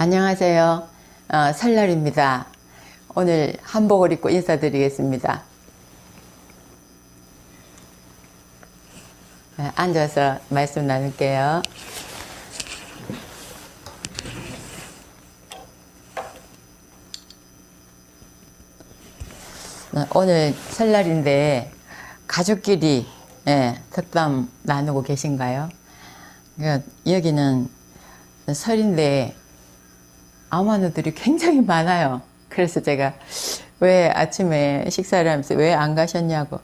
안녕하세요. 설날입니다. 오늘 한복을 입고 인사드리겠습니다. 앉아서 말씀 나눌게요. 오늘 설날인데 가족끼리 덕담 나누고 계신가요? 여기는 설인데 아마누들이 굉장히 많아요. 그래서 제가 왜 아침에 식사를 하면서 왜 안 가셨냐고.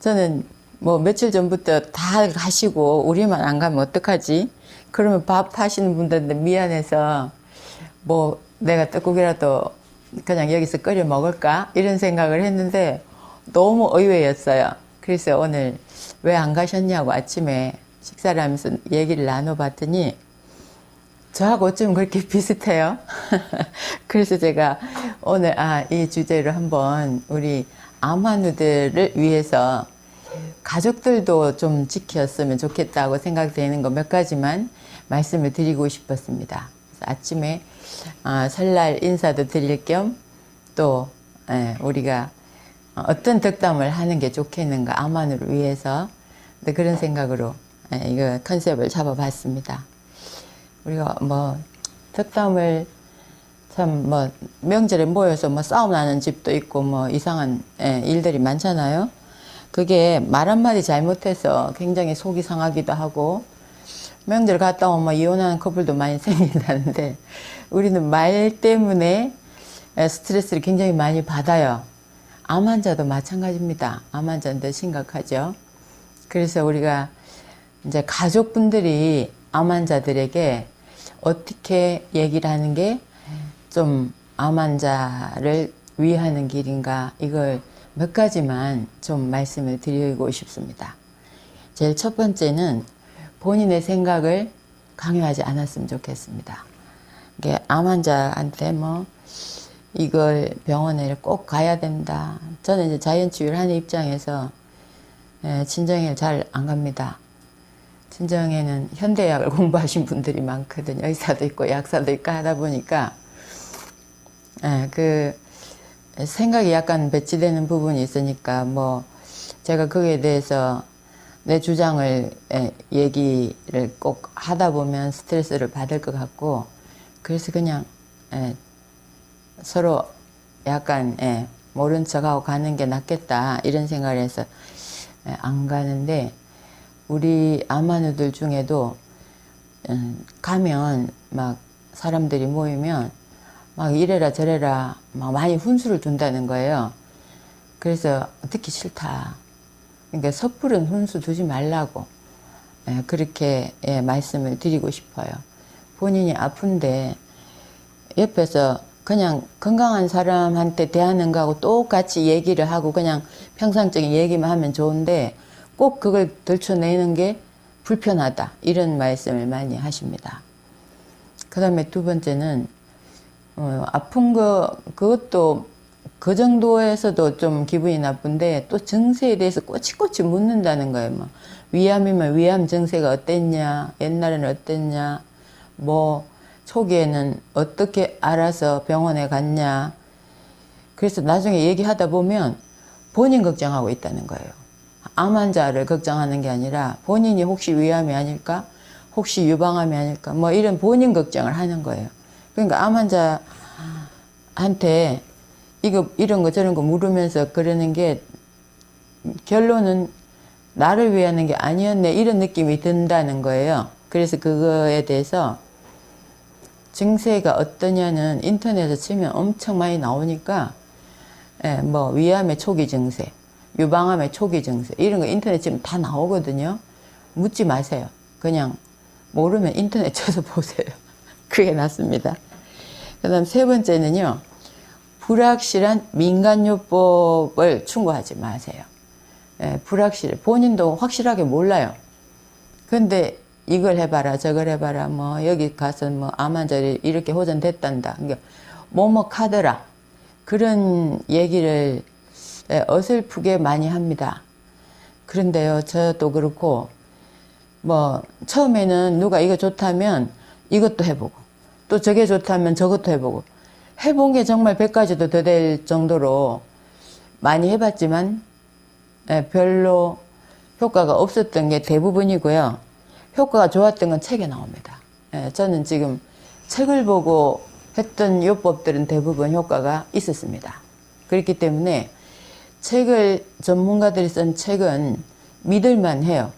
저는 뭐 며칠 전부터 다 가시고 우리만 안 가면 어떡하지? 그러면 밥 하시는 분들한테 미안해서 뭐 내가 떡국이라도 그냥 여기서 끓여 먹을까? 이런 생각을 했는데 너무 의외였어요. 그래서 오늘 왜 안 가셨냐고 아침에 식사를 하면서 얘기를 나눠봤더니 저하고 어쩜 그렇게 비슷해요? 그래서 제가 오늘 이 주제로 한번 우리 암환우들을 위해서 가족들도 좀 지켰으면 좋겠다고 생각되는 거 몇 가지만 말씀을 드리고 싶었습니다. 그래서 아침에 설날 인사도 드릴 겸 또 우리가 어떤 덕담을 하는 게 좋겠는가 암환우를 위해서 그런 생각으로 이거 컨셉을 잡아봤습니다. 우리가 뭐 덕담을 참 뭐 명절에 모여서 뭐 싸움 나는 집도 있고 뭐 이상한 일들이 많잖아요. 그게 말 한마디 잘못해서 굉장히 속이 상하기도 하고 명절 갔다 오면 뭐 이혼하는 커플도 많이 생긴다는데 우리는 말 때문에 스트레스를 굉장히 많이 받아요. 암 환자도 마찬가지입니다. 암 환자는 더 심각하죠. 그래서 우리가 이제 가족분들이 암 환자들에게 어떻게 얘기를 하는 게 좀 암 환자를 위하는 길인가 이걸 몇 가지만 좀 말씀을 드리고 싶습니다. 제일 첫 번째는 본인의 생각을 강요하지 않았으면 좋겠습니다. 이게 암 환자한테 뭐 이걸 병원에 꼭 가야 된다. 저는 이제 자연치유를 하는 입장에서 친정에 잘 안 갑니다. 친정에는 현대의학을 공부하신 분들이 많거든요. 의사도 있고 약사도 있고 하다 보니까 그 생각이 약간 배치되는 부분이 있으니까 뭐 제가 거기에 대해서 내 주장을 얘기를 꼭 하다 보면 스트레스를 받을 것 같고 그래서 그냥 서로 약간 모른 척하고 가는 게 낫겠다 이런 생각을 해서 안 가는데 우리 암환우들 중에도 가면 막 사람들이 모이면 막 이래라 저래라 막 많이 훈수를 둔다는 거예요. 그래서 듣기 싫다. 그러니까 섣부른 훈수 두지 말라고 그렇게 말씀을 드리고 싶어요. 본인이 아픈데 옆에서 그냥 건강한 사람한테 대하는 거하고 똑같이 얘기를 하고 그냥 평상적인 얘기만 하면 좋은데 꼭 그걸 들춰내는 게 불편하다. 이런 말씀을 많이 하십니다. 그 다음에 두 번째는 아픈 거 그것도 그 정도에서도 좀 기분이 나쁜데 또 증세에 대해서 꼬치꼬치 묻는다는 거예요. 뭐 위암이면 위암 증세가 어땠냐, 옛날에는 어땠냐, 뭐 초기에는 어떻게 알아서 병원에 갔냐. 그래서 나중에 얘기하다 보면 본인 걱정하고 있다는 거예요. 암 환자를 걱정하는 게 아니라 본인이 혹시 위암이 아닐까, 혹시 유방암이 아닐까, 뭐 이런 본인 걱정을 하는 거예요. 그러니까 암 환자한테 이거 이런 거 저런 거 물으면서 그러는 게 결론은 나를 위하는 게 아니었네 이런 느낌이 든다는 거예요. 그래서 그거에 대해서 증세가 어떠냐는 인터넷에 치면 엄청 많이 나오니까 뭐 위암의 초기 증세, 유방암의 초기 증세 이런 거 인터넷 치면 다 나오거든요. 묻지 마세요. 그냥 모르면 인터넷 쳐서 보세요. 그게 낫습니다. 그 다음 세 번째는요. 불확실한 민간요법을 충고하지 마세요. 불확실해. 본인도 확실하게 몰라요. 근데 이걸 해봐라 저걸 해봐라 뭐 여기 가서 뭐 암 환자들이 이렇게 호전됐단다. 그러니까 뭐뭐 카더라. 그런 얘기를 어설프게 많이 합니다. 그런데요. 저도 그렇고 뭐 처음에는 누가 이거 좋다면 이것도 해보고 또 저게 좋다면 저것도 해보고 해본 게 정말 100가지도 더 될 정도로 많이 해봤지만 별로 효과가 없었던 게 대부분이고요. 효과가 좋았던 건 책에 나옵니다. 저는 지금 책을 보고 했던 요법들은 대부분 효과가 있었습니다. 그렇기 때문에 책을 전문가들이 쓴 책은 믿을만 해요.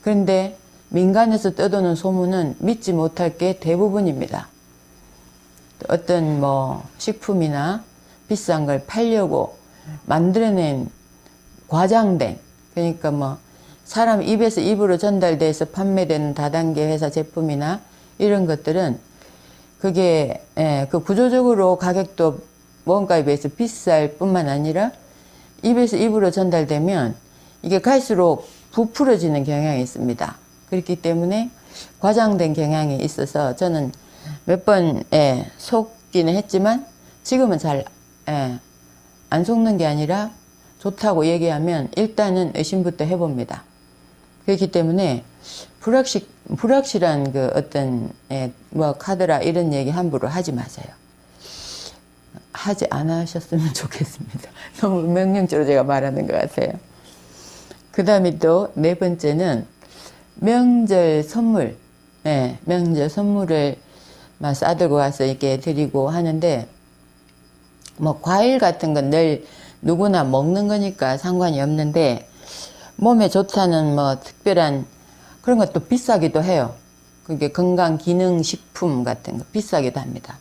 그런데 민간에서 떠도는 소문은 믿지 못할 게 대부분입니다. 어떤 뭐 식품이나 비싼 걸 팔려고 만들어낸 과장된, 그러니까 뭐 사람 입에서 입으로 전달돼서 판매되는 다단계 회사 제품이나 이런 것들은 그게 그 구조적으로 가격도 원가에 비해서 비쌀 뿐만 아니라 입에서 입으로 전달되면 이게 갈수록 부풀어지는 경향이 있습니다. 그렇기 때문에 과장된 경향이 있어서 저는 몇 번 속기는 했지만 지금은 잘 안 속는 게 아니라 좋다고 얘기하면 일단은 의심부터 해봅니다. 그렇기 때문에 불확실한 그 어떤 뭐 카드라 이런 얘기 함부로 하지 마세요. 하지 않으셨으면 좋겠습니다. 너무 명령적으로 제가 말하는 것 같아요. 그 다음에 또 네 번째는 명절 선물, 명절 선물을 막 싸들고 와서 이렇게 드리고 하는데, 뭐 과일 같은 건 늘 누구나 먹는 거니까 상관이 없는데, 몸에 좋다는 뭐 특별한 그런 것도 비싸기도 해요. 그게 건강기능식품 같은 거 비싸기도 합니다.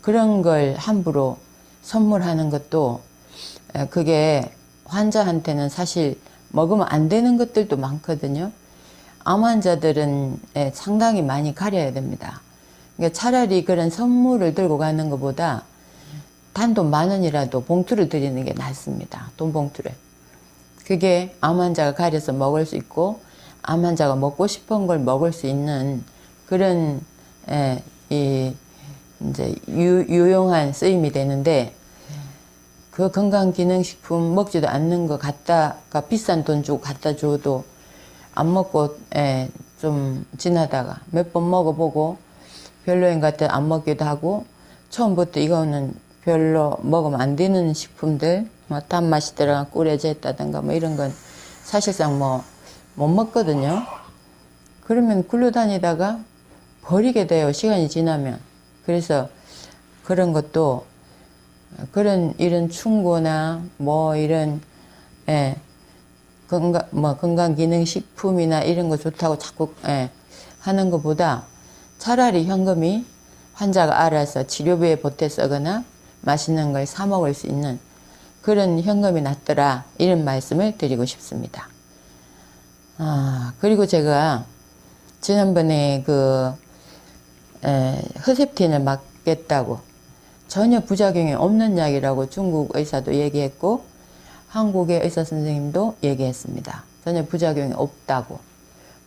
그런 걸 함부로 선물하는 것도 그게 환자한테는 사실 먹으면 안 되는 것들도 많거든요. 암 환자들은 상당히 많이 가려야 됩니다. 그러니까 차라리 그런 선물을 들고 가는 것보다 단돈 10,000원이라도 봉투를 드리는 게 낫습니다. 돈 봉투를. 그게 암 환자가 가려서 먹을 수 있고 암 환자가 먹고 싶은 걸 먹을 수 있는 그런 이제 유용한 쓰임이 되는데, 그 건강기능식품 먹지도 않는 거 갖다가 비싼 돈 주고 갖다 줘도 안 먹고 좀 지나다가 몇 번 먹어보고 별로인 것 같아 안 먹기도 하고, 처음부터 이거는 별로 먹으면 안 되는 식품들, 뭐 단맛이 들어간 꿀에져 있다든가 뭐 이런 건 사실상 뭐 못 먹거든요. 그러면 굴러다니다가 버리게 돼요, 시간이 지나면. 그래서 그런 것도 그런 이런 충고나 뭐 이런 건강기능식품이나 이런 거 좋다고 자꾸 하는 것보다 차라리 현금이 환자가 알아서 치료비에 보태 쓰거나 맛있는 걸 사 먹을 수 있는 그런 현금이 낫더라, 이런 말씀을 드리고 싶습니다. 그리고 제가 지난번에 그 허셉틴을 맞겠다고, 전혀 부작용이 없는 약이라고 중국 의사도 얘기했고 한국의 의사 선생님도 얘기했습니다. 전혀 부작용이 없다고.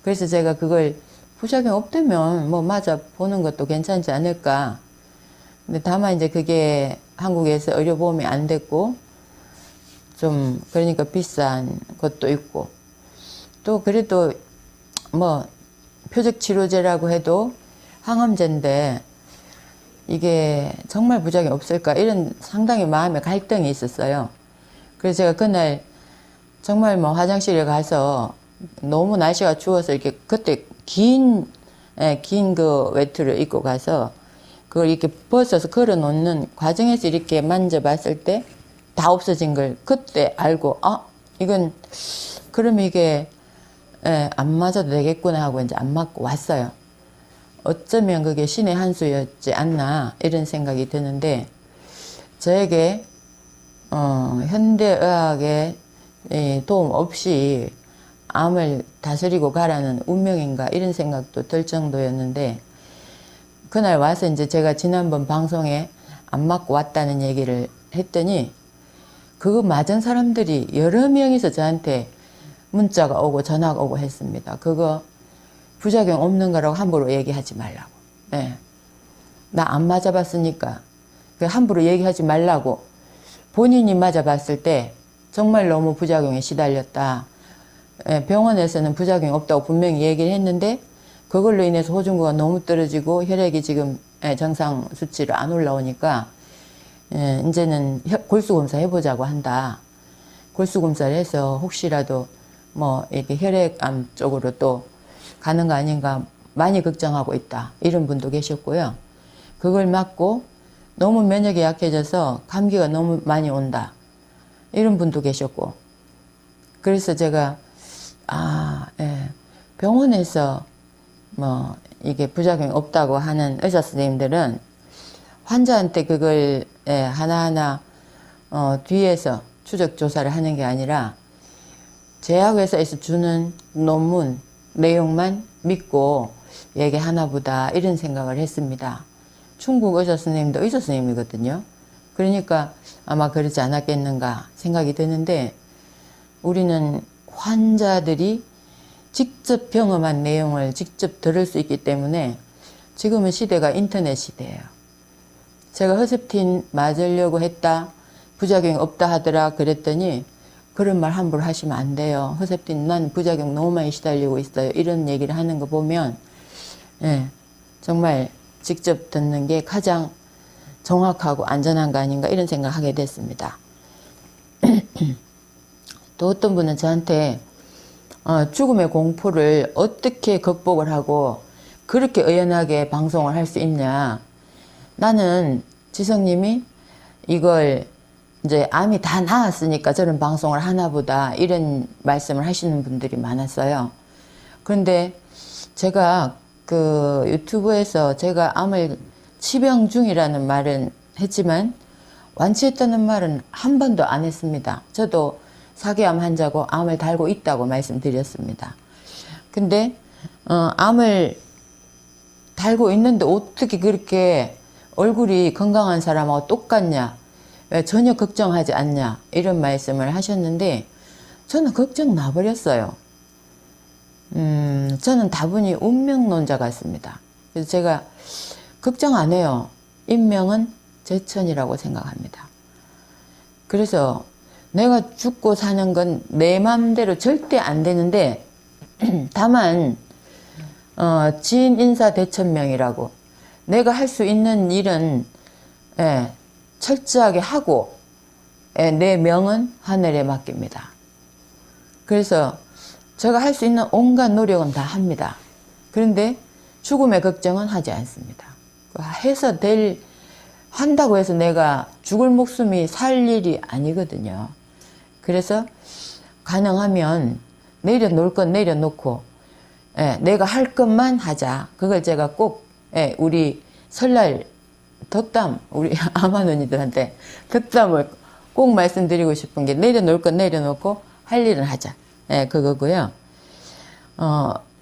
그래서 제가 그걸 부작용 없다면 뭐 맞아 보는 것도 괜찮지 않을까. 근데 다만 이제 그게 한국에서 의료보험이 안 됐고 좀 그러니까 비싼 것도 있고, 또 그래도 뭐 표적치료제라고 해도 항암제인데 이게 정말 부작용이 없을까, 이런 상당히 마음에 갈등이 있었어요. 그래서 제가 그날 정말 뭐 화장실에 가서 너무 날씨가 추워서 이렇게 그때 긴 그 외투를 입고 가서 그걸 이렇게 벗어서 걸어 놓는 과정에서 이렇게 만져봤을 때 다 없어진 걸 그때 알고, 이건 그럼 이게 안 맞아도 되겠구나 하고 이제 안 맞고 왔어요. 어쩌면 그게 신의 한 수였지 않나, 이런 생각이 드는데, 저에게 현대의학의 도움 없이 암을 다스리고 가라는 운명인가, 이런 생각도 들 정도였는데, 그날 와서 이제 제가 지난번 방송에 안 맞고 왔다는 얘기를 했더니 그거 맞은 사람들이 여러 명이서 저한테 문자가 오고 전화가 오고 했습니다. 그거 부작용 없는 거라고 함부로 얘기하지 말라고. 나 안 맞아봤으니까 함부로 얘기하지 말라고. 본인이 맞아봤을 때 정말 너무 부작용에 시달렸다. 병원에서는 부작용이 없다고 분명히 얘기를 했는데 그걸로 인해서 호중구가 너무 떨어지고 혈액이 지금 정상 수치로 안 올라오니까 이제는 골수 검사 해보자고 한다. 골수 검사를 해서 혹시라도 뭐 이렇게 혈액암 쪽으로 또 가는 거 아닌가 많이 걱정하고 있다. 이런 분도 계셨고요. 그걸 맞고 너무 면역이 약해져서 감기가 너무 많이 온다. 이런 분도 계셨고. 그래서 제가 병원에서 뭐 이게 부작용이 없다고 하는 의사 선생님들은 환자한테 그걸 하나하나 뒤에서 추적 조사를 하는 게 아니라 제약회사에서 주는 논문 내용만 믿고 얘기하나 보다 이런 생각을 했습니다. 충북 의사 선생님도 의사 선생님이거든요. 그러니까 아마 그러지 않았겠는가 생각이 드는데 우리는 환자들이 직접 경험한 내용을 직접 들을 수 있기 때문에 지금은 시대가 인터넷 시대예요. 제가 허세틴 맞으려고 했다, 부작용이 없다 하더라 그랬더니 그런 말 함부로 하시면 안 돼요. 허세틴 난 부작용 너무 많이 시달리고 있어요. 이런 얘기를 하는 거 보면 정말 직접 듣는 게 가장 정확하고 안전한 거 아닌가 이런 생각하게 됐습니다. 또 어떤 분은 저한테 죽음의 공포를 어떻게 극복을 하고 그렇게 의연하게 방송을 할 수 있냐. 나는 지성님이 이걸 이제 암이 다 나았으니까 저런 방송을 하나 보다 이런 말씀을 하시는 분들이 많았어요. 그런데 제가 그 유튜브에서 제가 암을 치병 중이라는 말은 했지만 완치했다는 말은 한 번도 안 했습니다. 저도 사기암 환자고 암을 달고 있다고 말씀드렸습니다. 근데 암을 달고 있는데 어떻게 그렇게 얼굴이 건강한 사람하고 똑같냐, 왜 전혀 걱정하지 않냐 이런 말씀을 하셨는데 저는 걱정 나버렸어요. 저는 다분히 운명론자 같습니다. 그래서 제가 걱정 안 해요. 인명은 제천이라고 생각합니다. 그래서 내가 죽고 사는 건 내 마음대로 절대 안 되는데 다만 지인 인사 대천명이라고 내가 할 수 있는 일은 철저하게 하고 내 명은 하늘에 맡깁니다. 그래서 제가 할 수 있는 온갖 노력은 다 합니다. 그런데 죽음의 걱정은 하지 않습니다. 한다고 해서 내가 죽을 목숨이 살 일이 아니거든요. 그래서 가능하면 내려놓을 건 내려놓고 내가 할 것만 하자. 그걸 제가 꼭 우리 설날 덕담, 우리 아마노니들한테 덕담을 꼭 말씀드리고 싶은 게 내려놓을 건 내려놓고 할 일은 하자. 그거고요.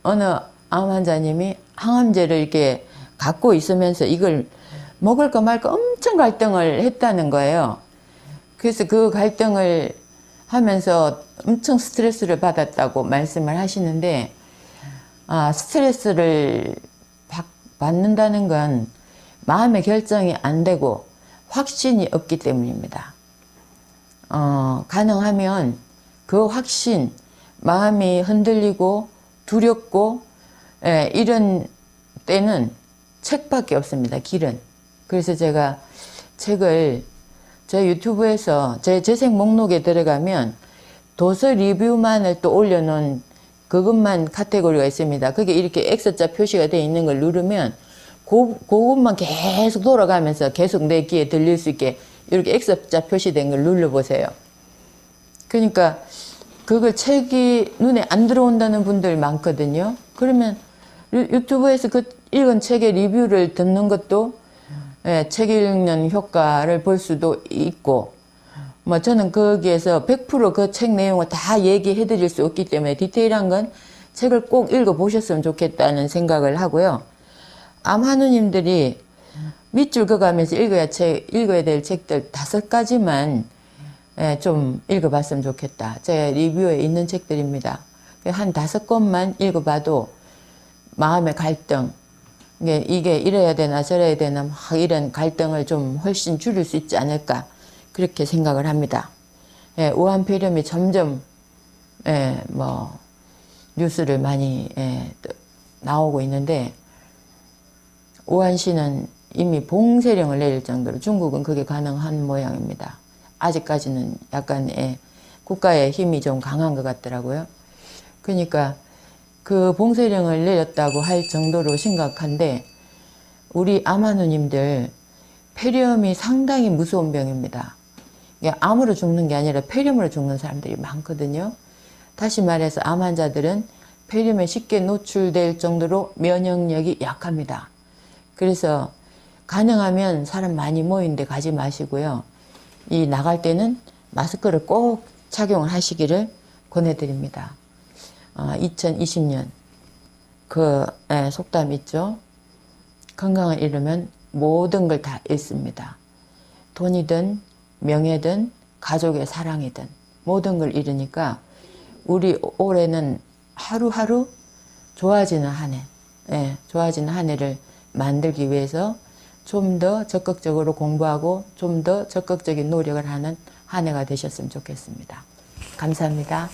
어느 암 환자님이 항암제를 이렇게 갖고 있으면서 이걸 먹을까 말까 엄청 갈등을 했다는 거예요. 그래서 그 갈등을 하면서 엄청 스트레스를 받았다고 말씀을 하시는데 스트레스를 받는다는 건 마음의 결정이 안 되고 확신이 없기 때문입니다. 가능하면 그 확신, 마음이 흔들리고 두렵고 이런 때는 책밖에 없습니다. 길은. 그래서 제가 책을 제 유튜브에서 제 재생 목록에 들어가면 도서 리뷰만을 또 올려놓은 그것만 카테고리가 있습니다. 그게 이렇게 X자 표시가 되어 있는 걸 누르면 그것만 계속 돌아가면서 계속 내 귀에 들릴 수 있게 이렇게 X자 표시된 걸 눌러보세요. 그러니까 그걸 책이 눈에 안 들어온다는 분들 많거든요. 그러면 유튜브에서 그 읽은 책의 리뷰를 듣는 것도 책 읽는 효과를 볼 수도 있고, 뭐 저는 거기에서 100% 그 책 내용을 다 얘기해 드릴 수 없기 때문에 디테일한 건 책을 꼭 읽어 보셨으면 좋겠다는 생각을 하고요. 암 한우님들이 밑줄 그어가면서 읽어야 될 책들 5가지만 좀 읽어봤으면 좋겠다. 제 리뷰에 있는 책들입니다. 한 5권만 읽어봐도 마음의 갈등, 이게 이래야 되나 저래야 되나 막 이런 갈등을 좀 훨씬 줄일 수 있지 않을까 그렇게 생각을 합니다. 우한폐렴이 점점 뭐 뉴스를 많이 나오고 있는데 우한시는 이미 봉쇄령을 내릴 정도로 중국은 그게 가능한 모양입니다. 아직까지는 약간 국가의 힘이 좀 강한 것 같더라고요. 그러니까 그 봉쇄령을 내렸다고 할 정도로 심각한데 우리 아마누님들 폐렴이 상당히 무서운 병입니다. 이게 암으로 죽는 게 아니라 폐렴으로 죽는 사람들이 많거든요. 다시 말해서 암 환자들은 폐렴에 쉽게 노출될 정도로 면역력이 약합니다. 그래서 가능하면 사람 많이 모인 데 가지 마시고요. 이 나갈 때는 마스크를 꼭 착용을 하시기를 권해드립니다. 2020년 그 속담 있죠. 건강을 잃으면 모든 걸 다 잃습니다. 돈이든 명예든 가족의 사랑이든 모든 걸 잃으니까 우리 올해는 하루하루 좋아지는 한 해, 좋아지는 한 해를 만들기 위해서 좀 더 적극적으로 공부하고 좀 더 적극적인 노력을 하는 한 해가 되셨으면 좋겠습니다. 감사합니다.